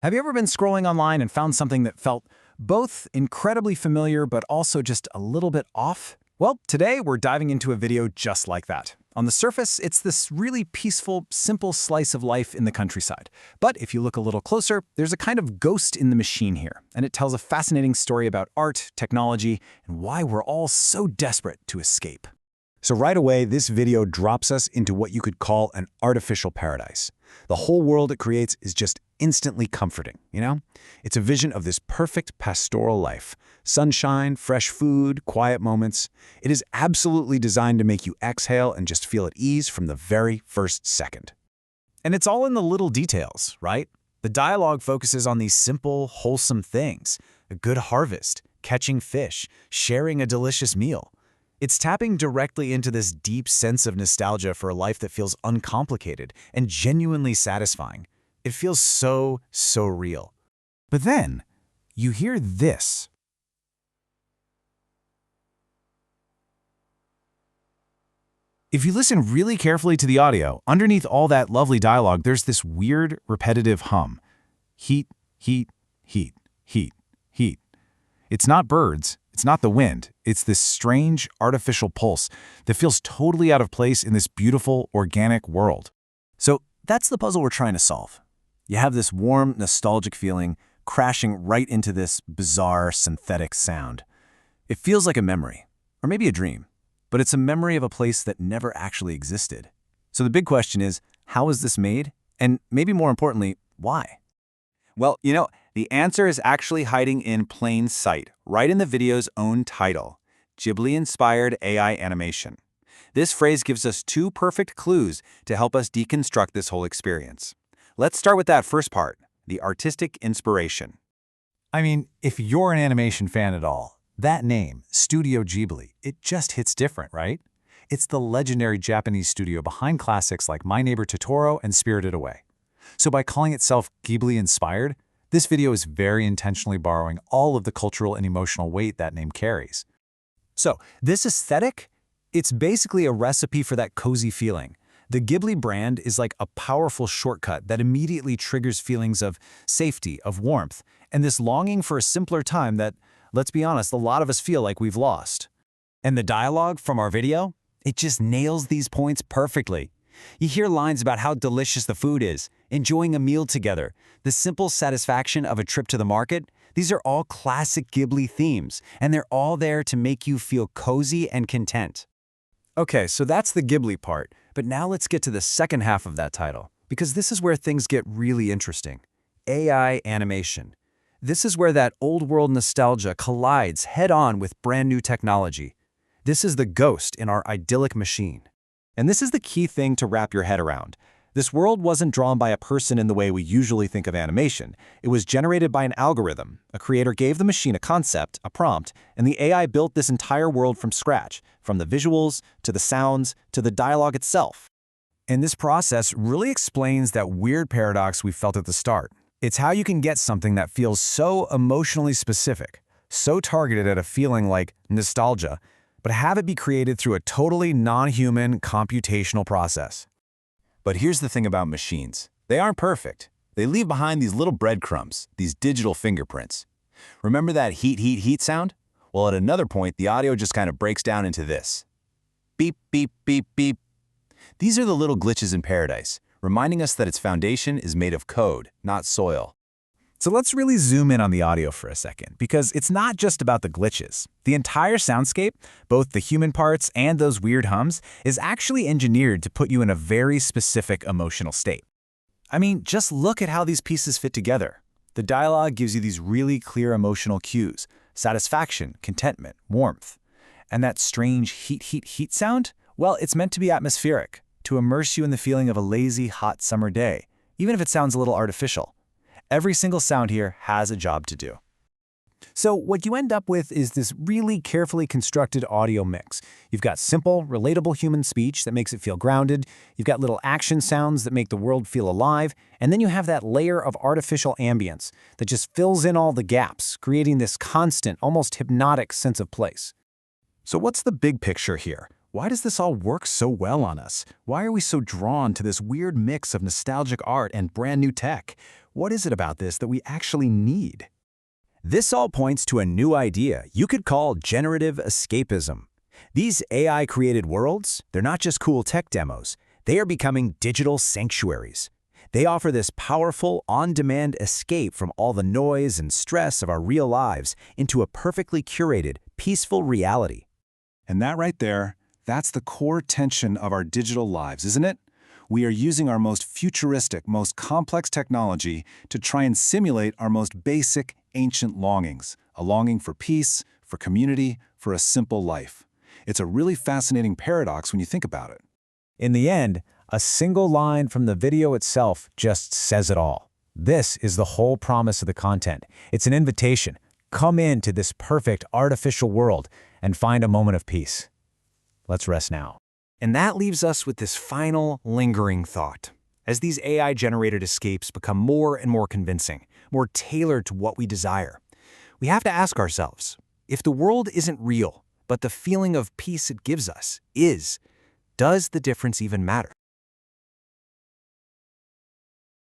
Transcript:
Have you ever been scrolling online and found something that felt both incredibly familiar but also just a little bit off? Well, today we're diving into a video just like that. On the surface, it's this really peaceful, simple slice of life in the countryside. But if you look a little closer, there's a kind of ghost in the machine here, and it tells a fascinating story about art, technology, and why we're all so desperate to escape. So right away, this video drops us into what you could call an artificial paradise. The whole world it creates is just instantly comforting, you know? It's a vision of this perfect pastoral life. Sunshine, fresh food, quiet moments. It is absolutely designed to make you exhale and just feel at ease from the very first second. And it's all in the little details, right? The dialogue focuses on these simple, wholesome things. A good harvest, catching fish, sharing a delicious meal. It's tapping directly into this deep sense of nostalgia for a life that feels uncomplicated and genuinely satisfying. It feels so real. But then, you hear this. If you listen really carefully to the audio, underneath all that lovely dialogue, there's this weird, repetitive hum. Heat, heat, heat, heat, heat. It's not birds. It's not the wind. It's this strange, artificial pulse that feels totally out of place in this beautiful, organic world. So that's the puzzle we're trying to solve. You have this warm, nostalgic feeling crashing right into this bizarre, synthetic sound. It feels like a memory, or maybe a dream, but it's a memory of a place that never actually existed. So the big question is, how is this made? And maybe more importantly, why? Well, the answer is actually hiding in plain sight, right in the video's own title, Ghibli-inspired AI animation. This phrase gives us two perfect clues to help us deconstruct this whole experience. Let's start with that first part, the artistic inspiration. I mean, if you're an animation fan at all, that name, Studio Ghibli, it just hits different, right? It's the legendary Japanese studio behind classics like My Neighbor Totoro and Spirited Away. So by calling itself Ghibli-inspired, this video is very intentionally borrowing all of the cultural and emotional weight that name carries. So this aesthetic, it's basically a recipe for that cozy feeling. The Ghibli brand is like a powerful shortcut that immediately triggers feelings of safety, of warmth, and this longing for a simpler time that, let's be honest, a lot of us feel like we've lost. And the dialogue from our video, it just nails these points perfectly. You hear lines about how delicious the food is, enjoying a meal together, the simple satisfaction of a trip to the market. These are all classic Ghibli themes, and they're all there to make you feel cozy and content. Okay, so that's the Ghibli part, but now let's get to the second half of that title, because this is where things get really interesting. AI animation. This is where that old-world nostalgia collides head-on with brand-new technology. This is the ghost in our idyllic machine. And this is the key thing to wrap your head around. This world wasn't drawn by a person in the way we usually think of animation. It was generated by an algorithm. A creator gave the machine a concept, a prompt, and the AI built this entire world from scratch, from the visuals, to the sounds, to the dialogue itself. And this process really explains that weird paradox we felt at the start. It's how you can get something that feels so emotionally specific, so targeted at a feeling like nostalgia, but have it be created through a totally non-human computational process. But here's the thing about machines. They aren't perfect. They leave behind these little breadcrumbs, these digital fingerprints. Remember that heat, heat, heat sound? Well, at another point, the audio just kind of breaks down into this. Beep, beep, beep, beep. These are the little glitches in paradise, reminding us that its foundation is made of code, not soil. So let's really zoom in on the audio for a second, because it's not just about the glitches. The entire soundscape, both the human parts and those weird hums, is actually engineered to put you in a very specific emotional state. I mean, just look at how these pieces fit together. The dialogue gives you these really clear emotional cues: satisfaction, contentment, warmth. And that strange heat, heat, heat sound? Well, it's meant to be atmospheric, to immerse you in the feeling of a lazy, hot summer day, even if it sounds a little artificial. Every single sound here has a job to do. So what you end up with is this really carefully constructed audio mix. You've got simple, relatable human speech that makes it feel grounded, you've got little action sounds that make the world feel alive, and then you have that layer of artificial ambience that just fills in all the gaps, creating this constant, almost hypnotic sense of place. So what's the big picture here? Why does this all work so well on us? Why are we so drawn to this weird mix of nostalgic art and brand new tech? What is it about this that we actually need? This all points to a new idea you could call generative escapism. These AI-created worlds, they're not just cool tech demos. They are becoming digital sanctuaries. They offer this powerful, on-demand escape from all the noise and stress of our real lives into a perfectly curated, peaceful reality. And that right there, that's the core tension of our digital lives, isn't it? We are using our most futuristic, most complex technology to try and simulate our most basic, ancient longings, a longing for peace, for community, for a simple life. It's a really fascinating paradox when you think about it. In the end, a single line from the video itself just says it all. This is the whole promise of the content. It's an invitation. Come into this perfect artificial world and find a moment of peace. Let's rest now. And that leaves us with this final, lingering thought. As these AI-generated escapes become more and more convincing, more tailored to what we desire, we have to ask ourselves, if the world isn't real, but the feeling of peace it gives us is, does the difference even matter?